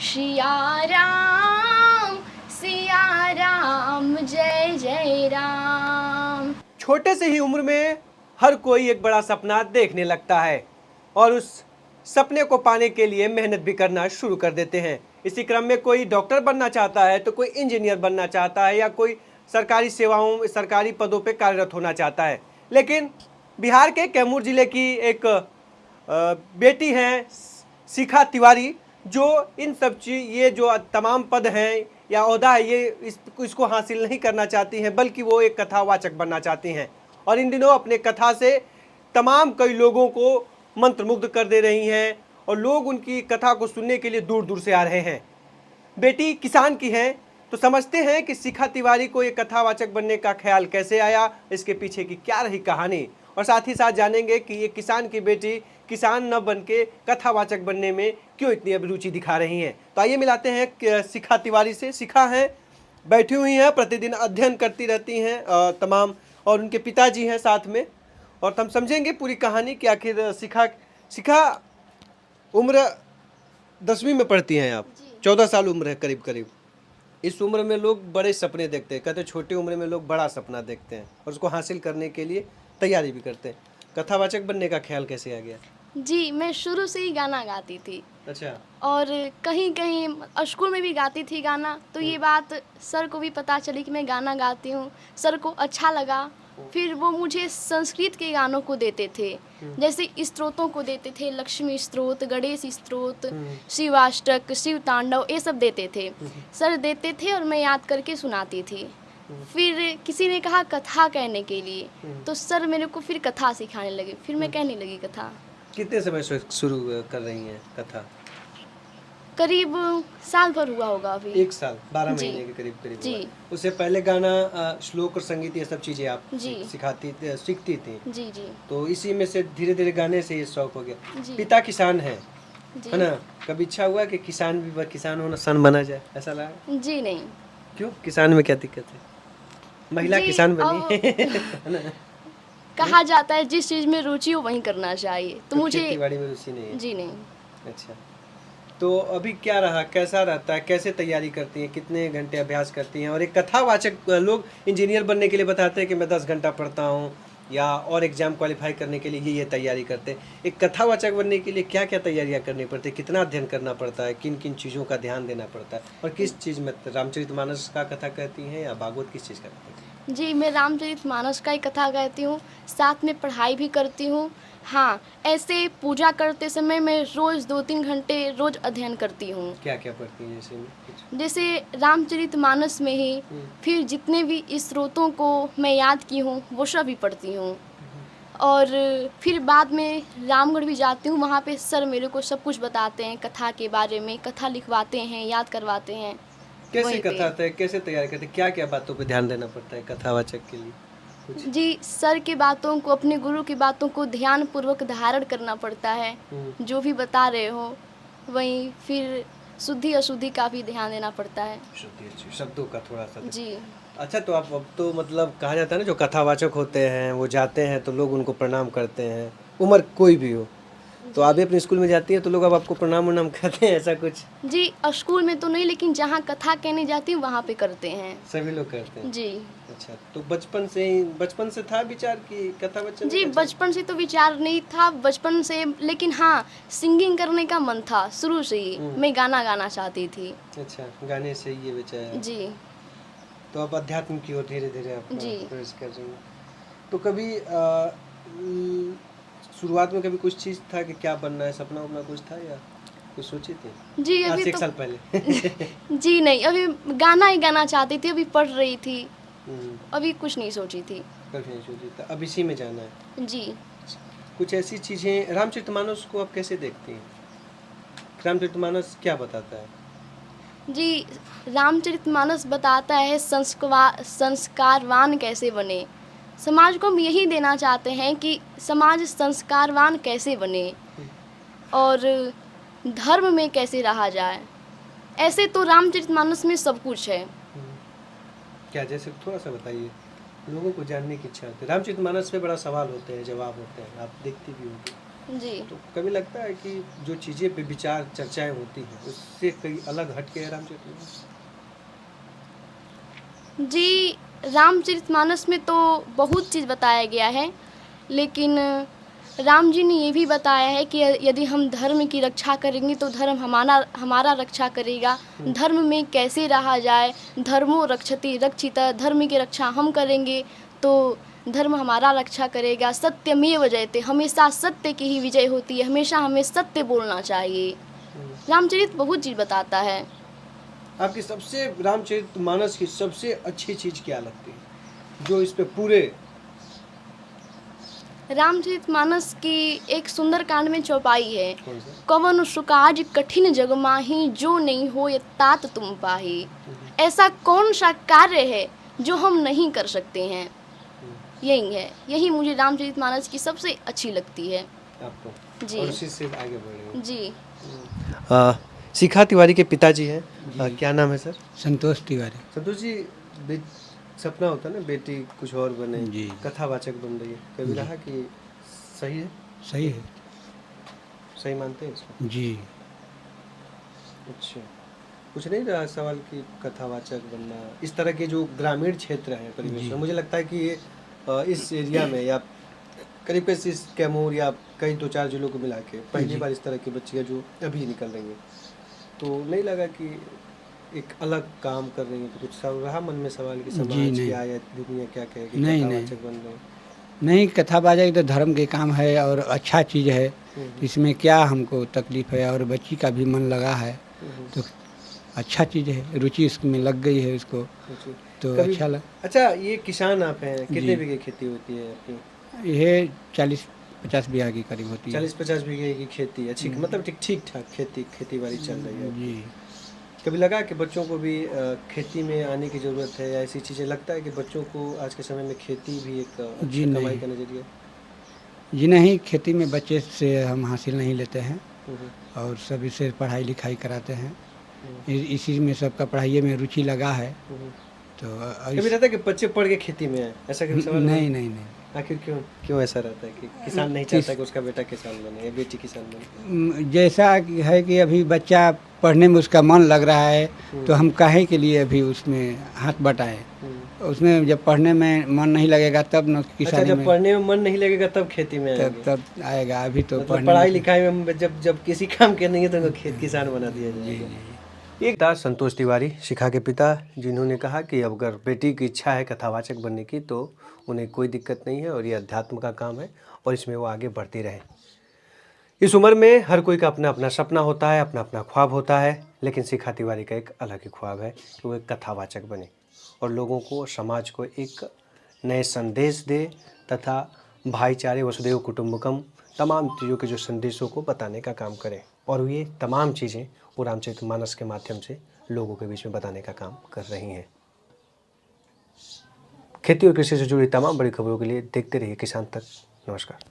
सिया राम जय जय राम। छोटे से ही उम्र में हर कोई एक बड़ा सपना देखने लगता है और उस सपने को पाने के लिए मेहनत भी करना शुरू कर देते हैं। इसी क्रम में कोई डॉक्टर बनना चाहता है तो कोई इंजीनियर बनना चाहता है या कोई सरकारी सेवाओं सरकारी पदों पे कार्यरत होना चाहता है। लेकिन बिहार के कैमूर जिले की एक बेटी हैं शिखा तिवारी, जो इन सब चीज ये जो तमाम पद हैं या ओहदा है ये इसको हासिल नहीं करना चाहती हैं, बल्कि वो एक कथावाचक बनना चाहती हैं और इन दिनों अपने कथा से तमाम कई लोगों को मंत्रमुग्ध कर दे रही हैं और लोग उनकी कथा को सुनने के लिए दूर दूर से आ रहे हैं। बेटी किसान की है तो समझते हैं कि शिखा तिवारी को ये कथावाचक बनने का ख्याल कैसे आया, इसके पीछे की क्या रही कहानी, और साथ ही साथ जानेंगे कि ये किसान की बेटी किसान न बन के कथावाचक बनने में क्यों इतनी अभिरुचि दिखा रही हैं। तो आइए मिलाते हैं शिखा तिवारी से। शिखा हैं, बैठी हुई हैं, प्रतिदिन अध्ययन करती रहती हैं तमाम, और उनके पिताजी हैं साथ में, और हम समझेंगे पूरी कहानी कि आखिर शिखा उम्र 10वीं में पढ़ती हैं आप, 14 साल उम्र है करीब करीब। इस उम्र में लोग बड़े सपने देखते हैं, कहते हैं छोटी उम्र में लोग बड़ा सपना देखते हैं और उसको हासिल करने के लिए तैयारी भी करते हैं। कथावाचक बनने का ख्याल कैसे आ गया? जी, मैं शुरू से ही गाना गाती थी। अच्छा। और कहीं कहीं स्कूल में भी गाती थी गाना, तो ये बात सर को भी पता चली कि मैं गाना गाती हूँ। सर को अच्छा लगा, फिर वो मुझे संस्कृत के गानों को देते थे, जैसे स्तोत्रों को देते थे, लक्ष्मी स्तोत्र, गणेश स्तोत्र, शिवाष्टक, शिव तांडव, ये सब देते थे। सर देते थे और मैं याद करके सुनाती थी। फिर किसी ने कहा कथा कहने के लिए, तो सर मेरे को फिर कथा सिखाने लगे, फिर मैं कहने लगी कथा। कितने समय से शुरू कर रही हैं कथा? करीब साल भर हुआ होगा अभी। 1 साल 12 महीने के करीब करीब जी। हुआ। उससे पहले गाना, श्लोक और संगीत ये सब चीजें आप जी। सीखती थी? जी जी। तो इसी में से धीरे धीरे गाने से ये शौक हो गया। जी। पिता किसान है ना? कभी इच्छा हुआ कि किसान होना सन बना जाए, ऐसा लगा? जी नहीं। क्यों? किसान में क्या दिक्कत है? महिला जी, किसान बनी है ना? कहा जाता है जिस चीज में रुचि हो वहीं करना चाहिए, तो मुझे खेतीबाड़ी में रुचि नहीं है? जी नहीं। अच्छा, तो अभी क्या रहा, कैसा रहता है, कैसे तैयारी करती हैं, कितने घंटे अभ्यास करती हैं? और एक कथावाचक, लोग इंजीनियर बनने के लिए बताते हैं कि मैं 10 घंटा पढ़ता हूँ या और एग्जाम क्वालिफाई करने के लिए ये तैयारी करते हैं। एक कथावाचक बनने के लिए क्या क्या तैयारियाँ करनी पड़ती है, कितना अध्ययन करना पड़ता है, किन किन चीज़ों का ध्यान देना पड़ता है, और किस चीज़ में रामचरितमानस का कथा कहती हैं या भागवत, किस चीज़ का कहती हैं? जी, मैं रामचरितमानस का ही कथा कहती हूँ, साथ में पढ़ाई भी करती हूँ। हाँ, ऐसे पूजा करते समय मैं रोज़ 2-3 घंटे रोज़ अध्ययन करती हूँ। क्या क्या पढ़ती हैं जैसे में कुछ? जैसे रामचरितमानस में ही फिर जितने भी स्रोतों को मैं याद की हूँ वो सब भी पढ़ती हूँ। और फिर बाद में रामगढ़ भी जाती हूँ, वहाँ पे सर मेरे को सब कुछ बताते हैं कथा के बारे में, कथा लिखवाते हैं, याद करवाते हैं। कैसे कथा है, कैसे तैयार करते हैं, क्या क्या बातों पे ध्यान देना पड़ता है कथावाचक के लिए कुछ? जी, सर के बातों को, अपने गुरु की बातों को ध्यान पूर्वक धारण करना पड़ता है। जो भी बता रहे हो वहीं फिर शुद्धि अशुद्धि का भी ध्यान देना पड़ता है। शुद्धि शब्दों का थोड़ा सा। जी। अच्छा, तो आप अब तो मतलब कहा जाता है ना, जो कथावाचक होते हैं वो जाते हैं तो लोग उनको प्रणाम करते हैं, उम्र कोई भी हो। तो आप भी अपने स्कूल में जाती हैं तो लोग अब आपको प्रणाम उनाम करते हैं, ऐसा कुछ? जी, स्कूल में तो नहीं, लेकिन जहाँ कथा कहने जाती हूँ वहाँ पे करते हैं। सभी लोग करते हैं? जी। अच्छा, तो बचपन से था विचार कि कथावाचक? जी, बचपन से तो विचार नहीं था बचपन से, लेकिन हाँ, सिंगिंग करने का मन था शुरू से ही। मैं गाना गाना चाहती थी। अच्छा, गाने से ये विचार है। जी। तो अब अध्यात्म की ओर धीरे धीरे आप जी। प्रवेश कर रही हैं। तो कभी शुरुआत में कभी कुछ चीज़ था कि क्या बनना है, सपना वपना कुछ था या कुछ सोची थी? जी, आज अभी से 1 तो साल पहले? जी नहीं, अभी गाना ही गाना चाहती थी, अभी पढ़ रही थी, अभी कुछ नहीं सोची थी। कभी नहीं सोची था, अब इसी में जाना है? जी। कुछ ऐसी चीज़ें, रामचरितमानस को आप कैसे देखती हैं? रामचरितमानस क्या बताता है? जी, रामचरितमानस बताता है संस्कारवान कैसे बने। समाज को हम यही देना चाहते हैं कि समाज संस्कारवान कैसे बने और धर्म में कैसे रहा जाए। ऐसे तो रामचरितमानस में सब कुछ है। क्या, जैसे थोड़ा सा बताइए, लोगों को जानने की इच्छा होती है। रामचरितमानस पे बड़ा सवाल होते हैं, जवाब होते हैं, आप देखती भी होंगी। जी। तो कभी लगता है कि जो चीज़ें पे विचार चर्चाएं होती हैं उससे कई अलग हट के है रामचरितमानस? जी, रामचरितमानस में तो बहुत चीज़ बताया गया है, लेकिन राम जी ने ये भी बताया है कि यदि हम धर्म की रक्षा करेंगे तो धर्म हमारा रक्षा करेगा। धर्म में कैसे रहा जाए, धर्मो रक्षति रक्षिता, धर्म की रक्षा हम करेंगे तो धर्म हमारा रक्षा करेगा। सत्यमेव जयते, हमेशा सत्य की ही विजय होती है, हमेशा हमें सत्य बोलना चाहिए। रामचरित बहुत चीज़ बताता है। आपकी सबसे रामचरितमानस की सबसे अच्छी चीज़ क्या लगती है जो इस पे पूरे? रामचरितमानस की एक सुंदरकांड में चौपाई है, कौन सा? कवन सुकाज कठिन जग माही, जो नहीं हो ये तात तुम पाही। ऐसा कौन सा कार्य है जो हम नहीं कर सकते हैं, यही है। यही मुझे रामचरितमानस की सबसे अच्छी लगती है। आपको जी। और उसी से आगे बढ़ रहे जी। हो। शिखा तिवारी के पिताजी हैं, क्या नाम है सर? संतोष तिवारी। संतोष जी, सपना होता है ना बेटी कुछ और बने, जी। कथावाचक बन रही है, कभी जी। रहा कि सही है? सही है। सही मानते हैं इसको? जी। अच्छा, कुछ नहीं रहा सवाल कि कथावाचक बनना, इस तरह के जो ग्रामीण क्षेत्र हैं परिवेश जी। में, मुझे लगता है कि ये इस एरिया में या करीब करीब इस कैमूर या कई 2-4 जिलों को मिला के पहली जी। बार इस तरह की बच्चियाँ जो अभी निकल रही हैं, तो नहीं लगा कि एक अलग काम कर रही हैं? तो कुछ रहा मन में सवाल कि जी, समाज नहीं। क्या या दुनिया क्या कहेगी, नहीं, कथावाचक बन रहे हैं? नहीं, कथावाचक तो धर्म के काम है और अच्छा चीज़ है, हम्म, इसमें क्या हमको तकलीफ़ है, और बच्ची का भी मन लगा है हम्म, तो अच्छा चीज़ है, रुचि इसमें लग गई है उसको, अच्छा। तो कभी अच्छा लग। अच्छा, ये किसान आप हैं, कितने जी। बीघे खेती होती है आपकी? ये 40-50 बीघा की करीब होती है। 40-50 बीघे की खेती, अच्छी मतलब ठीक ठाक खेती बाड़ी चल रही है आपकी। जी। कभी लगा कि बच्चों को भी खेती में आने की ज़रूरत है या ऐसी चीज़ें, लगता है कि बच्चों को आज के समय में खेती भी एक जी अच्छा कमाई नहीं। का नज़रिया है? जी नहीं, खेती में बच्चे से हम हासिल नहीं लेते हैं हम्म, और सभी से पढ़ाई लिखाई कराते हैं। हम्म, इसी में सबका पढ़ाई में रुचि लगा है, हम्म। तो कभी रहता है कि बच्चे पढ़ के खेती में आए, ऐसा कभी सवाल नहीं हुआ? नहीं नहीं। आखिर क्यों क्यों ऐसा रहता है कि किसान नहीं चाहता कि उसका बेटा किसान बने या बेटी किसान बने? जैसा कि है कि अभी बच्चा पढ़ने में उसका मन लग रहा है, तो हम काहे के लिए अभी उसमें हाथ बटाएं। उसमें जब पढ़ने में मन नहीं लगेगा तब न अच्छा, किसानी जब में, पढ़ने में मन नहीं लगेगा तब खेती में आएंगे? तब आएगा। अभी तो मतलब पढ़ने पढ़ाई में लिखाई में जब किसी काम के नहीं है तो उनको किसान बना दिया जी जाएगा। जी। एक था संतोष तिवारी, शिखा के पिता, जिन्होंने कहा कि अब अगर बेटी की इच्छा है कथावाचक बनने की तो उन्हें कोई दिक्कत नहीं है और ये अध्यात्म का काम है और इसमें वो आगे बढ़ती रहे। इस उम्र में हर कोई का अपना अपना सपना होता है, अपना अपना ख्वाब होता है, लेकिन शिखा तिवारी का एक अलग ही ख्वाब है कि वो एक कथावाचक बने और लोगों को, समाज को एक नए संदेश दे तथा भाईचारे, वसुधैव कुटुंबकम, तमाम चीज़ों के जो संदेशों को बताने का काम करे और ये तमाम चीज़ें वो रामचरितमानस के माध्यम से लोगों के बीच में बताने का काम कर रही हैं। खेती और कृषि से जुड़ी तमाम बड़ी खबरों के लिए देखते रहिए किसान तक। नमस्कार।